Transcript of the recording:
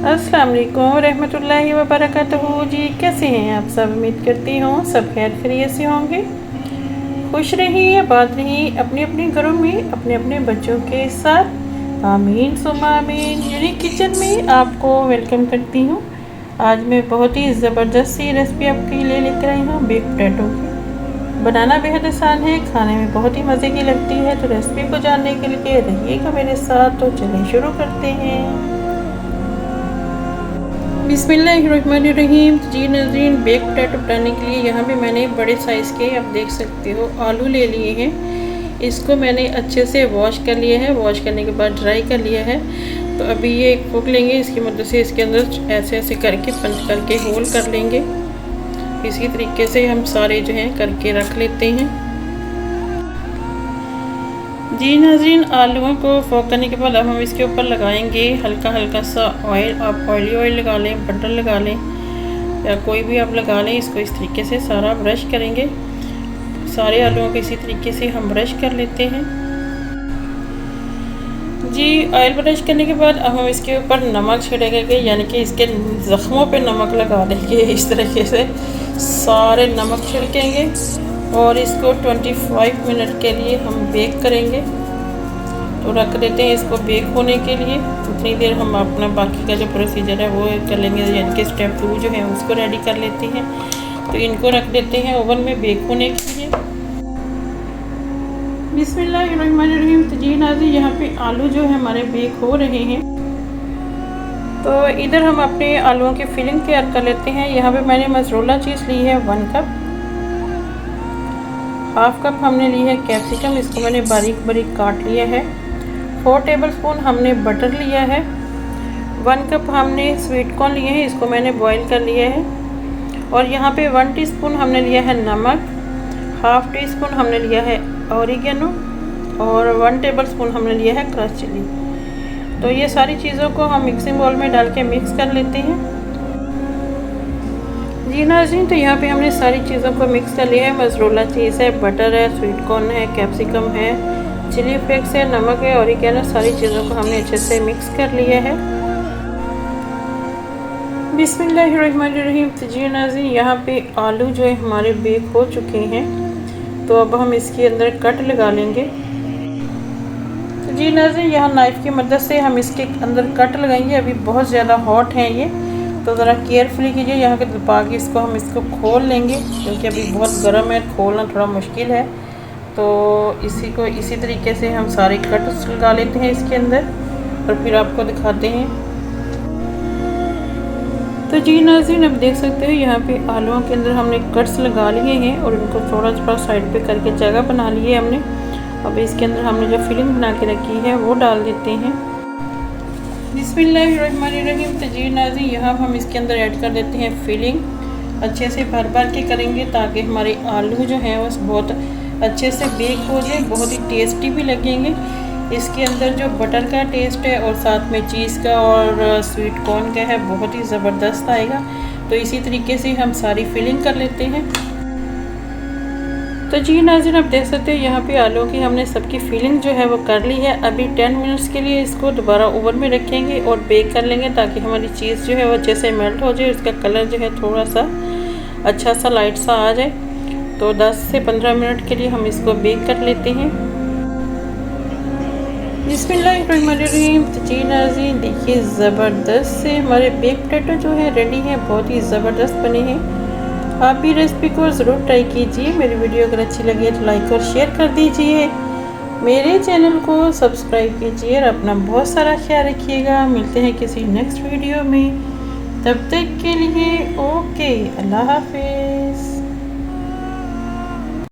अस्सलाम वालेकुम रहमतुल्लाहि व बरकातहू। जी कैसे हैं आप सब? उम्मीद करती हूँ सब खैर खैरियत से होंगे। खुश रहिए, आबाद रहिए अपने अपने घरों में अपने अपने बच्चों के साथ। आमीन सुम्मा आमीन। यूनिक किचन में आपको वेलकम करती हूँ। आज मैं बहुत ही ज़बरदस्त सी रेसिपी आपके लिए लेकर आई हूँ बेक पोटैटो की। बनाना बेहद आसान है, खाने में बहुत ही मज़े की लगती है। तो रेसिपी को जानने के लिए रहिएगा मेरे साथ। तो चलिए शुरू करते हैं। बिस्मिल्लाहिर्रहमानिर्रहीम। जी नाज़रीन, बेक पोटैटो बनाने के लिए यहाँ पे मैंने बड़े साइज़ के आप देख सकते हो आलू ले लिए हैं। इसको मैंने अच्छे से वॉश कर लिया है। वॉश करने के बाद ड्राई कर लिया है। तो अभी ये कुक लेंगे, इसकी मदद से इसके अंदर ऐसे ऐसे करके पंच करके होल कर लेंगे। इसी तरीके से हम सारे जो हैं करके रख लेते हैं। जी नाज़रीन, आलूओं को फोक करने के बाद अब हम इसके ऊपर लगाएंगे हल्का हल्का सा ऑयल। आप ऑयली ऑयल लगा लें, बटर लगा लें या कोई भी आप लगा लें। इसको इस तरीके से सारा ब्रश करेंगे। सारे आलूओं को इसी तरीके से हम ब्रश कर लेते हैं। जी ऑयल ब्रश करने के बाद अब हम इसके ऊपर नमक छिड़केंगे, यानी कि इसके ज़ख्मों पे नमक लगा देंगे। इस तरीके से सारे नमक छिड़केंगे और इसको 25 मिनट के लिए हम बेक करेंगे। तो रख देते हैं इसको बेक होने के लिए। उतनी देर हम अपना बाकी का जो प्रोसीजर है वो कर लेंगे, यानी कि स्टेप 2 जो है उसको रेडी कर लेते हैं। तो इनको रख देते हैं ओवन में बेक होने के लिए। बिस्मिल्लाहिर्रहमानिर्रहीम। तो जी नाज़रीन, यहाँ पे आलू जो है हमारे बेक हो रहे हैं। तो इधर हम अपने आलूओं की फिलिंग तैयार कर लेते हैं। यहाँ पे मैंने मोज़रेला चीज़ ली है 1 कप। हाफ कप हमने ली है कैप्सिकम, इसको मैंने बारीक बारीक काट लिया है। 4 टेबलस्पून हमने बटर लिया है। 1 कप हमने स्वीट कॉर्न लिए हैं, इसको मैंने बॉईल कर लिया है। और यहाँ पे 1 टीस्पून हमने लिया है नमक, हाफ टी स्पून हमने लिया है ऑरिगेनो और 1 टेबलस्पून हमने लिया है क्रश चिली। तो ये सारी चीज़ों को हम मिक्सिंग बाउल में डाल के मिक्स कर लेते हैं। जी नाज़रीन, तो यहाँ पे हमने सारी चीज़ों को मिक्स कर लिया है। मोज़रेला चीज़ है, बटर है, स्वीट कॉर्न है, कैप्सिकम है, चिली फ्लेक्स है, नमक है, ऑरिगेनो, सारी चीज़ों को हमने अच्छे से मिक्स कर लिया है। बिस्मिल्लाहिर्रहमानिर्रहीम। तो जी नाज़रीन, यहाँ पे आलू जो है हमारे बेक हो चुके हैं। तो अब हम इसके अंदर कट लगा लेंगे। तो जी नाज़रीन, यहाँ नाइफ़ की मदद से हम इसके अंदर कट लगाएंगे। अभी बहुत ज़्यादा हॉट है ये, तो ज़रा केयरफुली कीजिए। यहाँ के दबा के हम इसको खोल लेंगे, क्योंकि अभी बहुत गर्म है, खोलना थोड़ा मुश्किल है। तो इसी तरीके से हम सारे कट्स लगा लेते हैं इसके अंदर और फिर आपको दिखाते हैं। तो जी नाज़रीन, अब देख सकते हो यहाँ पे आलूओं के अंदर हमने कट्स लगा लिए हैं और इनको थोड़ा थोड़ा साइड पे करके जगह बना ली है हमने। अब इसके अंदर हमने जो फिलिंग बना के रखी है वो डाल देते हैं। बिस्मिल्लाहिर्रहमानिर्रहीम। तो जी नाज़रीन, यहाँ हम इसके अंदर ऐड कर देते हैं फिलिंग। अच्छे से भर भर के करेंगे ताकि हमारे आलू जो हैं वो बहुत अच्छे से बेक हो जाए, बहुत ही टेस्टी भी लगेंगे। इसके अंदर जो बटर का टेस्ट है और साथ में चीज़ का और स्वीट कॉर्न का है, बहुत ही ज़बरदस्त आएगा। तो इसी तरीके से हम सारी फिलिंग कर लेते हैं। तो जी नाज़रीन, आप देख सकते हो यहाँ पे आलू की हमने सबकी फिलिंग जो है वो कर ली है। अभी 10 मिनट्स के लिए इसको दोबारा ओवन में रखेंगे और बेक कर लेंगे, ताकि हमारी चीज़ जो है वो अच्छे से मेल्ट हो जाए, उसका कलर जो है थोड़ा सा अच्छा सा लाइट सा आ जाए। तो 10 से 15 मिनट के लिए हम इसको बेक कर लेते हैं। बिस्मिल्लाहिर्रहमानिर्रहीम। तो जी नाज़रीन, देखिए ज़बरदस्त से हमारे बेक पोटैटो जो है रेडी है, बहुत ही ज़बरदस्त बने हैं। आप भी रेसिपी को ज़रूर ट्राई कीजिए। मेरी वीडियो अगर अच्छी लगे तो लाइक और शेयर कर दीजिए। मेरे चैनल को सब्सक्राइब कीजिए और अपना बहुत सारा ख्याल रखिएगा। मिलते हैं किसी नेक्स्ट वीडियो में, तब तक के लिए ओके, अल्लाह हाफिज़।